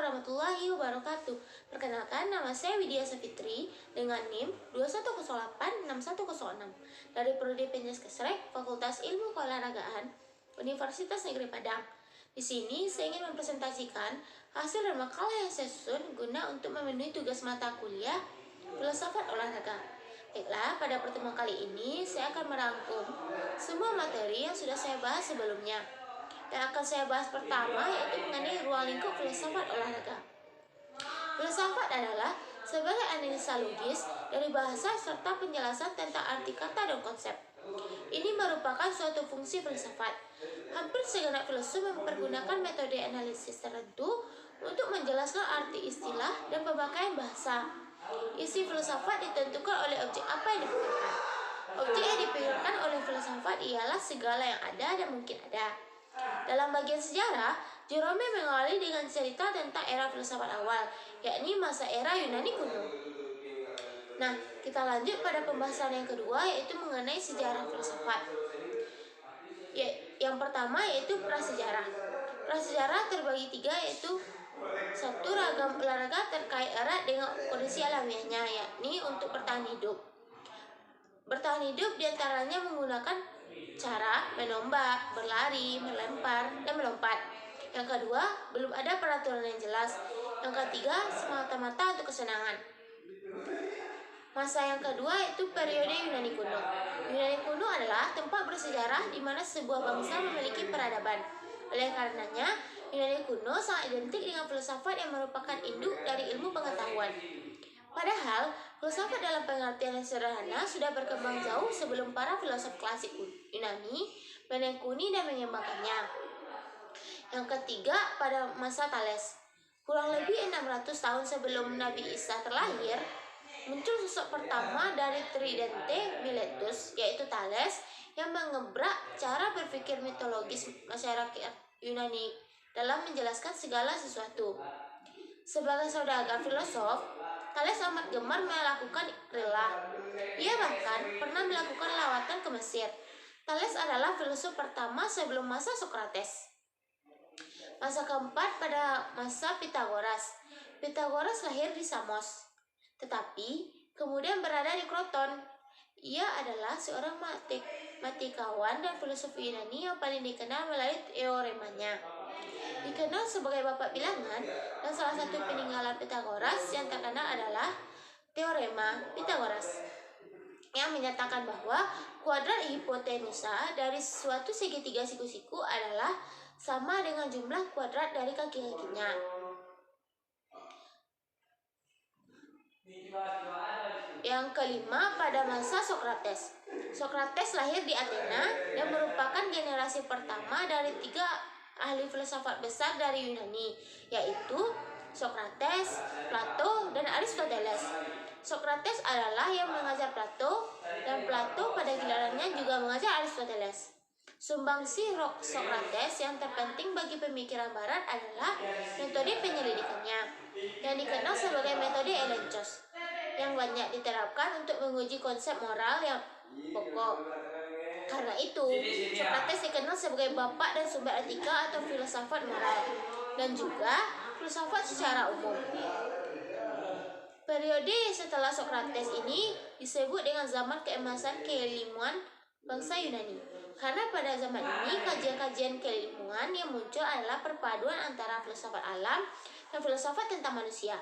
warahmatullahi wabarakatuh. Perkenalkan, nama saya Widya Safitri dengan NIM 21086106 dari Prodi Penjas Kesrek, Fakultas Ilmu Keolahragaan, Universitas Negeri Padang. Di sini saya ingin mempresentasikan hasil dan makalah yang saya susun guna untuk memenuhi tugas mata kuliah Filsafat Olahraga. Baiklah, pada pertemuan kali ini saya akan merangkum semua materi yang sudah saya bahas sebelumnya. Yang akan saya bahas pertama yaitu mengenai ruang lingkup filsafat olahraga. Filsafat adalah sebagai analisa logis dari bahasa serta penjelasan tentang arti kata dan konsep. Ini merupakan suatu fungsi filsafat. Hampir segenap filsuf mempergunakan metode analisis tertentu untuk menjelaskan arti istilah dan pemakaian bahasa. Isi filsafat ditentukan oleh objek apa yang dipikirkan. Objek yang dipikirkan oleh filsafat ialah segala yang ada dan mungkin ada. Dalam bagian sejarah, Jerome mengawali dengan cerita tentang era filsafat awal, yakni masa era Yunani kuno. Nah, kita lanjut pada pembahasan yang kedua, yaitu mengenai sejarah filsafat. Yang pertama yaitu prasejarah. Prasejarah terbagi tiga, yaitu satu, ragam olahraga terkait erat dengan kondisi alamiahnya, yakni untuk bertahan hidup. Bertahan hidup diantaranya menggunakan cara menombak, berlari, melempar, dan melompat. Yang kedua, belum ada peraturan yang jelas. Yang ketiga, semata-mata untuk kesenangan. Masa yang kedua yaitu periode Yunani kuno. Yunani kuno adalah tempat bersejarah di mana sebuah bangsa memiliki peradaban. Oleh karenanya, Yunani kuno sangat identik dengan filsafat yang merupakan induk dari ilmu pengetahuan. Padahal, filsafat dalam pengertian yang sederhana sudah berkembang jauh sebelum para filosof klasik Yunani menekuni dan mengembangkannya. Yang ketiga, pada masa Thales. Kurang lebih 600 tahun sebelum Nabi Isa terlahir, muncul sosok pertama dari Tridente Miletus, yaitu Thales, yang mengebrak cara berpikir mitologis masyarakat Yunani dalam menjelaskan segala sesuatu. Sebagai saudagar filosof, Thales amat gemar melakukan rela. Ia bahkan pernah melakukan lawatan ke Mesir. Thales adalah filsuf pertama sebelum masa Sokrates. Masa keempat pada masa Pitagoras. Pitagoras lahir di Samos, tetapi kemudian berada di Kroton. Ia adalah seorang matematika dan filosof Yunani yang paling dikenal melalui teoremanya. Dikenal sebagai bapak bilangan, dan salah satu peninggalan Pitagoras yang terkenal adalah teorema Pitagoras, yang menyatakan bahwa kuadrat hipotenusa dari suatu segitiga siku-siku adalah sama dengan jumlah kuadrat dari kaki-kakinya. Yang kelima, pada masa Sokrates. Sokrates lahir di Athena dan merupakan generasi pertama dari tiga ahli filsafat besar dari Yunani, yaitu Sokrates, Plato, dan Aristoteles. Sokrates adalah yang mengajar Plato, dan Plato pada gilirannya juga mengajar Aristoteles. Sumbangsi Sokrates yang terpenting bagi pemikiran Barat adalah metode penyelidikannya, yang dikenal sebagai metode Elencos, yang banyak diterapkan untuk menguji konsep moral yang pokok. Karena itu, Sokrates dikenal sebagai bapak dan sumber etika atau filsafat moral, dan juga filsafat secara umum. Periode setelah Sokrates ini disebut dengan zaman keemasan keilmuan bangsa Yunani. Karena pada zaman ini kajian-kajian keilmuan yang muncul adalah perpaduan antara filsafat alam dan filsafat tentang manusia.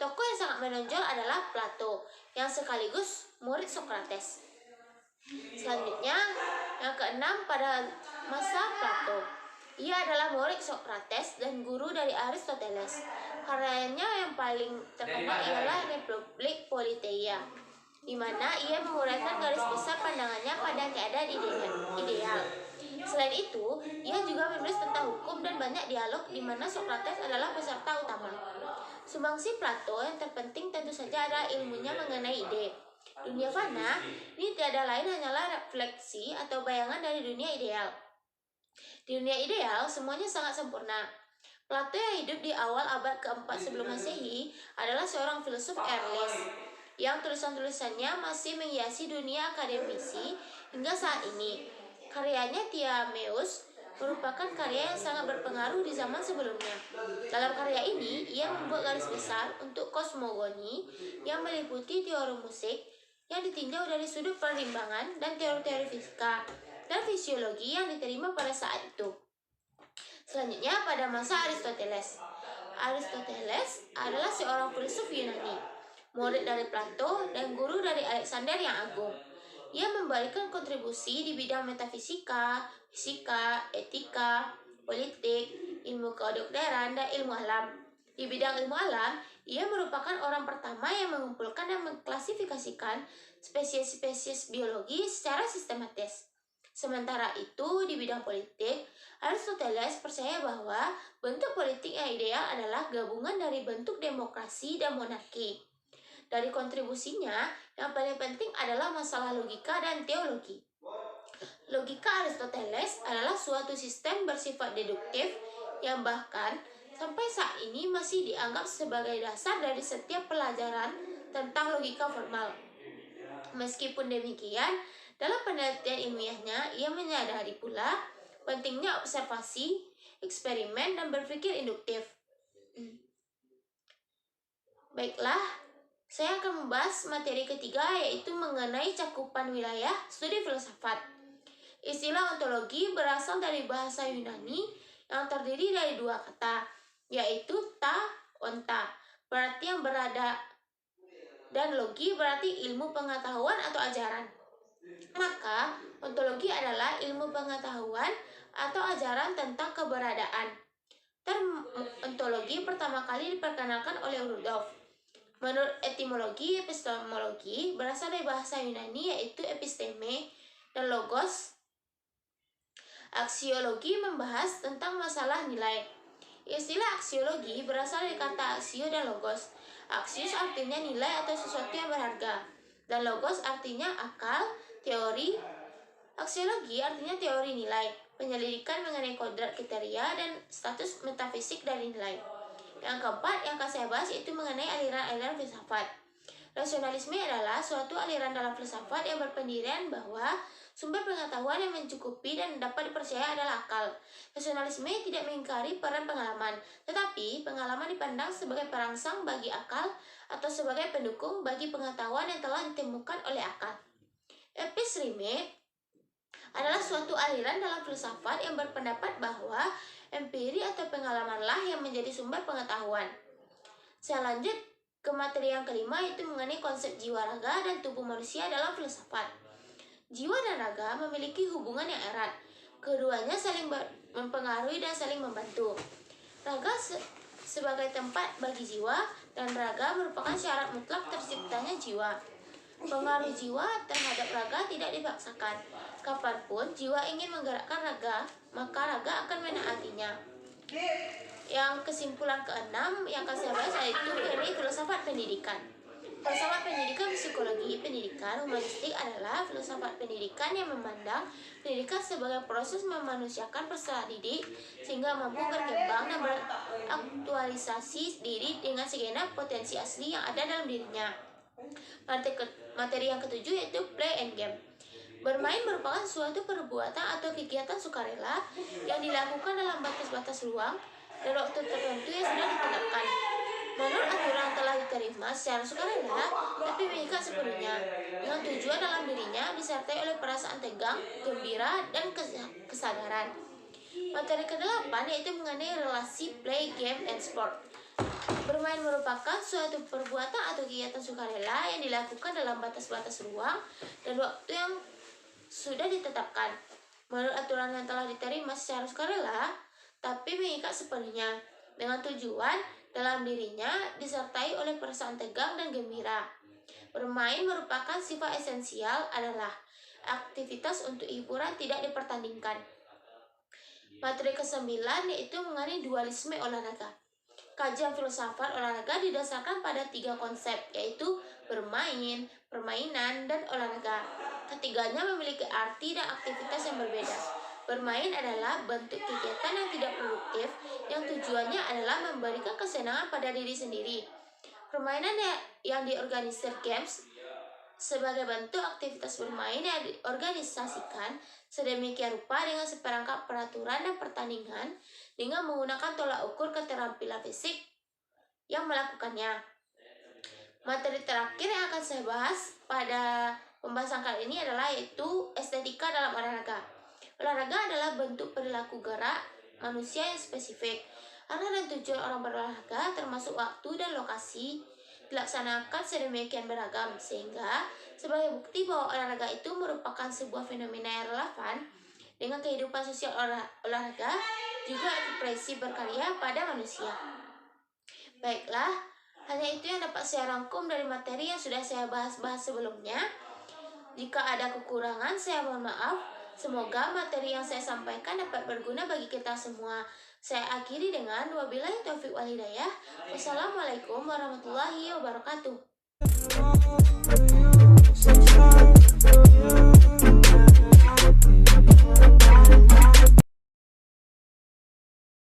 Tokoh yang sangat menonjol adalah Plato, yang sekaligus murid Sokrates. Selanjutnya, yang keenam pada masa Plato. Ia adalah murid Sokrates dan guru dari Aristoteles. Karyanya yang paling terkenal ialah Republik Politeia, di mana ia menguraikan garis besar pandangannya pada keadaan ideal. Selain itu, ia juga menulis tentang hukum dan banyak dialog di mana Sokrates adalah peserta utama. Sumbangsi Plato yang terpenting tentu saja adalah ilmunya mengenai ide. Dunia fana ini tiada lain hanyalah refleksi atau bayangan dari dunia ideal. Di dunia ideal, semuanya sangat sempurna. Plato yang hidup di awal abad keempat sebelum Masehi adalah seorang filsuf Earlist, yang tulisan-tulisannya masih menghiasi dunia akademisi hingga saat ini. Karyanya Timaeus merupakan karya yang sangat berpengaruh di zaman sebelumnya. Dalam karya ini, ia membuat garis besar untuk kosmogoni yang meliputi teori musik yang ditinjau dari sudut perimbangan dan teori-teori fisika dan fisiologi yang diterima pada saat itu. Selanjutnya pada masa Aristoteles. Aristoteles adalah seorang filsuf Yunani, murid dari Plato dan guru dari Alexander yang Agung. Ia memberikan kontribusi di bidang metafisika, fisika, etika, politik, ilmu kedokteran, dan ilmu alam. Di bidang ilmu alam, ia merupakan orang pertama yang mengumpulkan dan mengklasifikasikan spesies-spesies biologi secara sistematis. Sementara itu, di bidang politik, Aristoteles percaya bahwa bentuk politik yang ideal adalah gabungan dari bentuk demokrasi dan monarki. Dari kontribusinya, yang paling penting adalah masalah logika dan teologi. Logika Aristoteles adalah suatu sistem bersifat deduktif yang bahkan sampai saat ini masih dianggap sebagai dasar dari setiap pelajaran tentang logika formal. Meskipun demikian, dalam penelitian ilmiahnya, ia menyadari pula pentingnya observasi, eksperimen, dan berpikir induktif. Baiklah, saya akan membahas materi ketiga, yaitu mengenai cakupan wilayah studi filsafat. Istilah ontologi berasal dari bahasa Yunani yang terdiri dari dua kata, yaitu ta, onta, berarti yang berada, dan logi berarti ilmu pengetahuan atau ajaran. Maka, ontologi adalah ilmu pengetahuan atau ajaran tentang keberadaan. Term ontologi pertama kali diperkenalkan oleh Rudolf. Menurut etimologi epistemologi berasal dari bahasa Yunani yaitu episteme dan logos. Aksiologi membahas tentang masalah nilai. Istilah aksiologi berasal dari kata aksio dan logos. Aksius artinya nilai atau sesuatu yang berharga, dan logos artinya akal, teori. Aksiologi artinya teori nilai, penyelidikan mengenai kodrat kriteria dan status metafisik dari nilai. Yang keempat yang akan saya bahas yaitu mengenai aliran-aliran filsafat. Rasionalisme adalah suatu aliran dalam filsafat yang berpendirian bahwa sumber pengetahuan yang mencukupi dan dapat dipercaya adalah akal. Rasionalisme tidak mengingkari peran pengalaman, tetapi pengalaman dipandang sebagai perangsang bagi akal atau sebagai pendukung bagi pengetahuan yang telah ditemukan oleh akal. Episteme adalah suatu aliran dalam filsafat yang berpendapat bahwa empiri atau pengalamanlah yang menjadi sumber pengetahuan. Saya lanjut ke materi yang kelima, yaitu mengenai konsep jiwa raga dan tubuh manusia dalam filsafat. Jiwa dan raga memiliki hubungan yang erat. Keduanya saling mempengaruhi dan saling membantu. Raga sebagai tempat bagi jiwa dan raga merupakan syarat mutlak terciptanya jiwa. Pengaruh jiwa terhadap raga tidak dipaksakan. Kapanpun jiwa ingin menggerakkan raga, maka raga akan menaatinya. Yang kesimpulan keenam yang akan saya bahas yaitu mengenai filsafat pendidikan. Filsafat pendidikan psikologi pendidikan humanistik adalah filsafat pendidikan yang memandang pendidikan sebagai proses memanusiakan peserta didik sehingga mampu berkembang dan beraktualisasi diri dengan segenap potensi asli yang ada dalam dirinya. Materi yang ketujuh yaitu play and game. Bermain merupakan suatu perbuatan atau kegiatan sukarela yang dilakukan dalam batas-batas ruang dan waktu tertentu yang sudah ditetapkan. Menurut aturan telah diterima secara sukarela, tapi mengikat sepenuhnya, dengan tujuan dalam dirinya disertai oleh perasaan tegang, gembira, dan kesadaran. Materi ke-8 yaitu mengenai relasi play, game, and sport. Bermain merupakan suatu perbuatan atau kegiatan sukarela yang dilakukan dalam batas-batas ruang dan waktu yang sudah ditetapkan. Menurut aturan yang telah diterima secara sukarela, tapi mengikat sepenuhnya, dengan tujuan dalam dirinya disertai oleh perasaan tegang dan gembira. Bermain merupakan sifat esensial adalah aktivitas untuk hiburan tidak dipertandingkan. Materi ke-9 yaitu mengenai dualisme olahraga. Kajian filsafat olahraga didasarkan pada 3 konsep, yaitu bermain, permainan, dan olahraga. Ketiganya memiliki arti dan aktivitas yang berbeda. Bermain adalah bentuk kegiatan yang tidak produktif, yang tujuannya adalah memberikan kesenangan pada diri sendiri. Permainan yang diorganisir games sebagai bentuk aktivitas bermain yang diorganisasikan sedemikian rupa dengan seperangkat peraturan dan pertandingan dengan menggunakan tolak ukur keterampilan fisik yang melakukannya. Materi terakhir yang akan saya bahas pada pembahasan kali ini adalah yaitu estetika dalam olahraga. Olahraga adalah bentuk perilaku gerak manusia yang spesifik. Arah dan tujuan orang berolahraga termasuk waktu dan lokasi dilaksanakan sedemikian beragam sehingga sebagai bukti bahwa olahraga itu merupakan sebuah fenomena yang relevan dengan kehidupan sosial olahraga juga ekspresi berkarya pada manusia. Baiklah, hanya itu yang dapat saya rangkum dari materi yang sudah saya bahas sebelumnya. Jika ada kekurangan, saya mohon maaf. Semoga materi yang saya sampaikan dapat berguna bagi kita semua. Saya akhiri dengan wabillahi taufiq wal hidayah. Wassalamualaikum warahmatullahi wabarakatuh.